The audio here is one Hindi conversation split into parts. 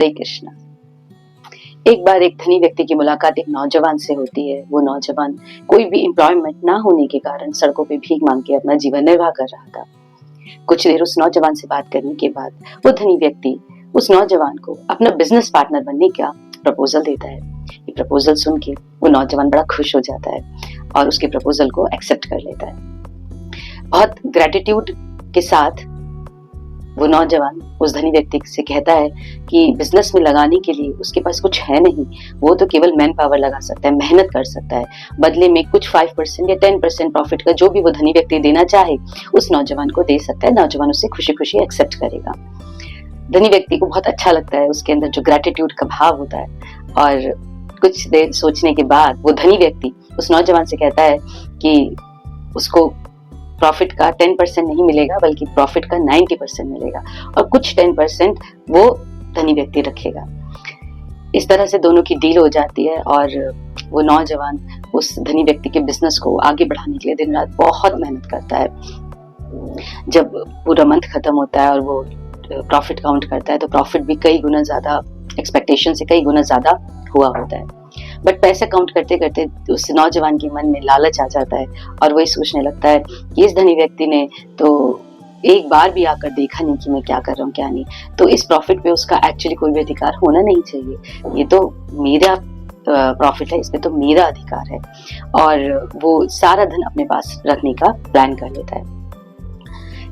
हरे कृष्णा। एक बार एक धनी व्यक्ति की मुलाकात एक नौजवान से होती है। वो नौजवान कोई भी एम्प्लॉयमेंट ना होने के कारण सड़कों पे भीख मांग के अपना जीवन निर्वाह कर रहा था। कुछ देर उस नौजवान से बात करने के बाद वो धनी व्यक्ति उस नौजवान को अपना बिजनेस पार्टनर बनने का प्रपोजल देता है। ये प्रपोजल सुन के वो नौजवान बड़ा खुश हो जाता है और उसके प्रपोजल को एक्सेप्ट कर लेता है। बहुत ग्रेटिट्यूड के साथ वो नौजवान उस धनी व्यक्ति से कहता है कि बिजनेस में लगाने के लिए उसके पास कुछ है नहीं, वो तो केवल मैन पावर लगा सकता है, मेहनत कर सकता है। बदले में कुछ 5% या 10% प्रॉफिट का जो भी वो धनी व्यक्ति देना चाहे उस नौजवान को दे सकता है। नौजवान उसे खुशी खुशी एक्सेप्ट करेगा। धनी व्यक्ति को बहुत अच्छा लगता है, उसके अंदर जो ग्रेटिट्यूड का भाव होता है। और कुछ देर सोचने के बाद वो धनी व्यक्ति उस नौजवान से कहता है कि उसको प्रॉफिट का 10% नहीं मिलेगा बल्कि प्रॉफिट का 90% मिलेगा और कुछ 10% वो धनी व्यक्ति रखेगा। इस तरह से दोनों की डील हो जाती है और वो नौजवान उस धनी व्यक्ति के बिजनेस को आगे बढ़ाने के लिए दिन रात बहुत मेहनत करता है। जब पूरा मंथ खत्म होता है और वो प्रॉफिट काउंट करता है तो प्रॉफिट भी कई गुना ज्यादा, एक्सपेक्टेशन से कई गुना ज्यादा हुआ होता है। बट पैसे काउंट करते करते उस नौजवान के मन में लालच आ जाता है और वही सोचने लगता है कि इस धनी व्यक्ति ने तो एक बार भी आकर देखा नहीं कि मैं क्या कर रहा हूँ क्या नहीं, तो इस प्रॉफिट पे उसका एक्चुअली कोई भी अधिकार होना नहीं चाहिए। ये तो मेरा प्रॉफिट है, इसमें तो मेरा अधिकार है। और वो सारा धन अपने पास रखने का प्लान कर लेता है।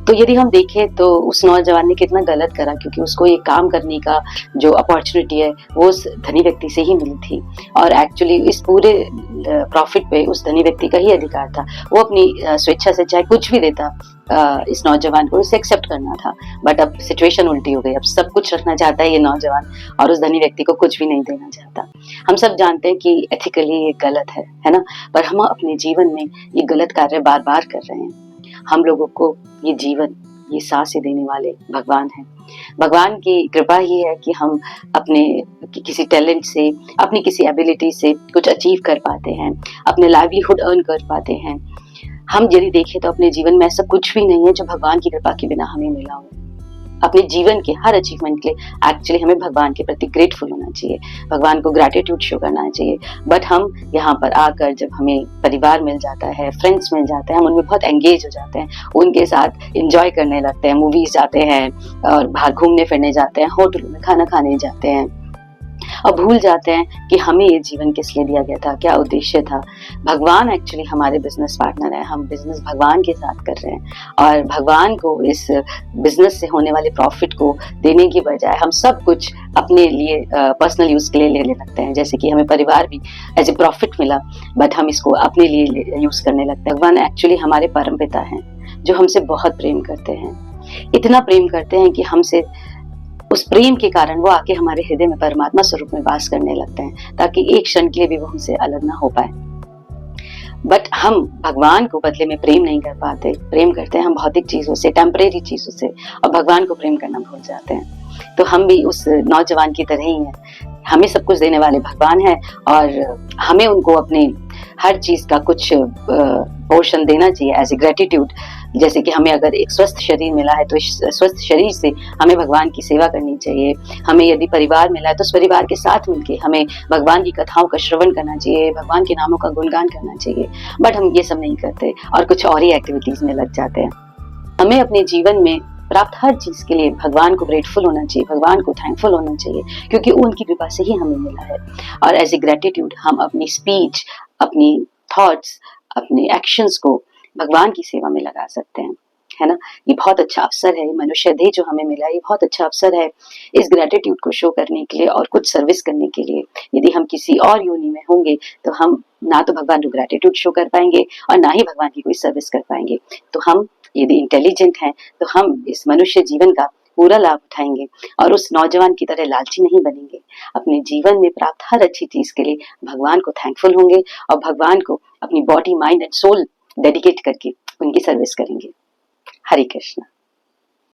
तो यदि हम देखें तो उस नौजवान ने कितना गलत करा, क्योंकि उसको ये काम करने का जो अपॉर्चुनिटी है वो उस धनी व्यक्ति से ही मिली थी और एक्चुअली इस पूरे प्रॉफिट पे उस धनी व्यक्ति का ही अधिकार था। वो अपनी स्वेच्छा से चाहे कुछ भी देता इस नौजवान को, उसे एक्सेप्ट करना था। बट अब सिचुएशन उल्टी हो गई, अब सब कुछ रखना चाहता है ये नौजवान और उस धनी व्यक्ति को कुछ भी नहीं देना चाहता। हम सब जानते हैं कि एथिकली ये गलत है ना, पर हम अपने जीवन में ये गलत कार्य बार बार कर रहे हैं। हम लोगों को ये जीवन, ये सांसें देने वाले भगवान हैं। भगवान की कृपा ही है कि हम अपने किसी टैलेंट से, अपनी किसी एबिलिटी से कुछ अचीव कर पाते हैं, अपने लाइवलीहुड अर्न कर पाते हैं। हम यदि देखें तो अपने जीवन में ऐसा कुछ भी नहीं है जो भगवान की कृपा के बिना हमें मिला हो। अपने जीवन के हर अचीवमेंट के लिए एक्चुअली हमें भगवान के प्रति ग्रेटफुल होना चाहिए, भगवान को ग्रैटिट्यूड शो करना चाहिए। बट हम यहाँ पर आकर जब हमें परिवार मिल जाता है, फ्रेंड्स मिल जाते हैं, हम उनमें बहुत एंगेज हो जाते हैं, उनके साथ एंजॉय करने लगते हैं, मूवीज जाते हैं और बाहर घूमने फिरने जाते हैं, होटलों में खाना खाने जाते हैं और भूल जाते हैं कि हमें ये जीवन किस लिए दिया गया था, क्या उद्देश्य था। भगवान एक्चुअली हमारे बिजनेस पार्टनर है, हम बिजनेस भगवान के साथ कर रहे हैं और भगवान को इस बिजनेस से होने वाले प्रॉफिट को देने की बजाय हम सब कुछ अपने लिए पर्सनल यूज के लिए लेने लगते हैं। जैसे कि हमें परिवार भी एज ए प्रॉफिट मिला बट हम इसको अपने लिए यूज करने लगते हैं। भगवान एक्चुअली हमारे परम पिता हैं जो हमसे बहुत प्रेम करते हैं, इतना प्रेम करते हैं कि हमसे उस प्रेम के कारण वो आके हमारे हृदय में परमात्मा स्वरूप में वास करने लगते हैं ताकि एक क्षण के लिए भी वो हमसे अलग ना हो पाए। बट हम भगवान को बदले में प्रेम नहीं कर पाते, प्रेम करते हैं हम भौतिक चीजों से, टेम्परेरी चीजों से, और भगवान को प्रेम करना भूल जाते हैं। तो हम भी उस नौजवान की तरह ही हैं, हमें सब कुछ देने वाले भगवान हैं और हमें उनको अपने हर चीज का कुछ पोर्शन देना चाहिए एज ए ग्रेटिट्यूड। जैसे कि हमें अगर एक स्वस्थ शरीर मिला है तो इस स्वस्थ शरीर से हमें भगवान की सेवा करनी चाहिए। हमें यदि परिवार मिला है तो उस परिवार के साथ मिलके हमें भगवान की कथाओं का श्रवण करना चाहिए, भगवान के नामों का गुणगान करना चाहिए। बट हम ये सब नहीं करते और कुछ और ही एक्टिविटीज में लग जाते हैं। हमें अपने जीवन में प्राप्त हर चीज के लिए भगवान को ग्रेटफुल होना चाहिए, भगवान को थैंकफुल होना चाहिए, क्योंकि उनकी कृपा से ही हमें मिला है। और एज ए ग्रेटिट्यूड हम अपनी स्पीच, अपनी थॉट्स, अपने एक्शंस को भगवान की सेवा में लगा सकते हैं, है ना। ये बहुत अच्छा अवसर है, मनुष्य देह जो हमें मिला है ये बहुत अच्छा अवसर है इस ग्रेटिट्यूड को शो करने के लिए और कुछ सर्विस करने के लिए। यदि हम किसी और योनि में होंगे तो हम ना तो भगवान को ग्रेटिट्यूड शो कर पाएंगे और ना ही भगवान की कोई सर्विस कर पाएंगे। तो हम यदि इंटेलिजेंट हैं तो हम इस मनुष्य जीवन का पूरा लाभ उठाएंगे और उस नौजवान की तरह लालची नहीं बनेंगे। अपने जीवन में प्राप्त हर अच्छी चीज के लिए भगवान को थैंकफुल होंगे और भगवान को अपनी body, mind and soul dedicate करके उनकी सर्विस करेंगे। हरे कृष्णा।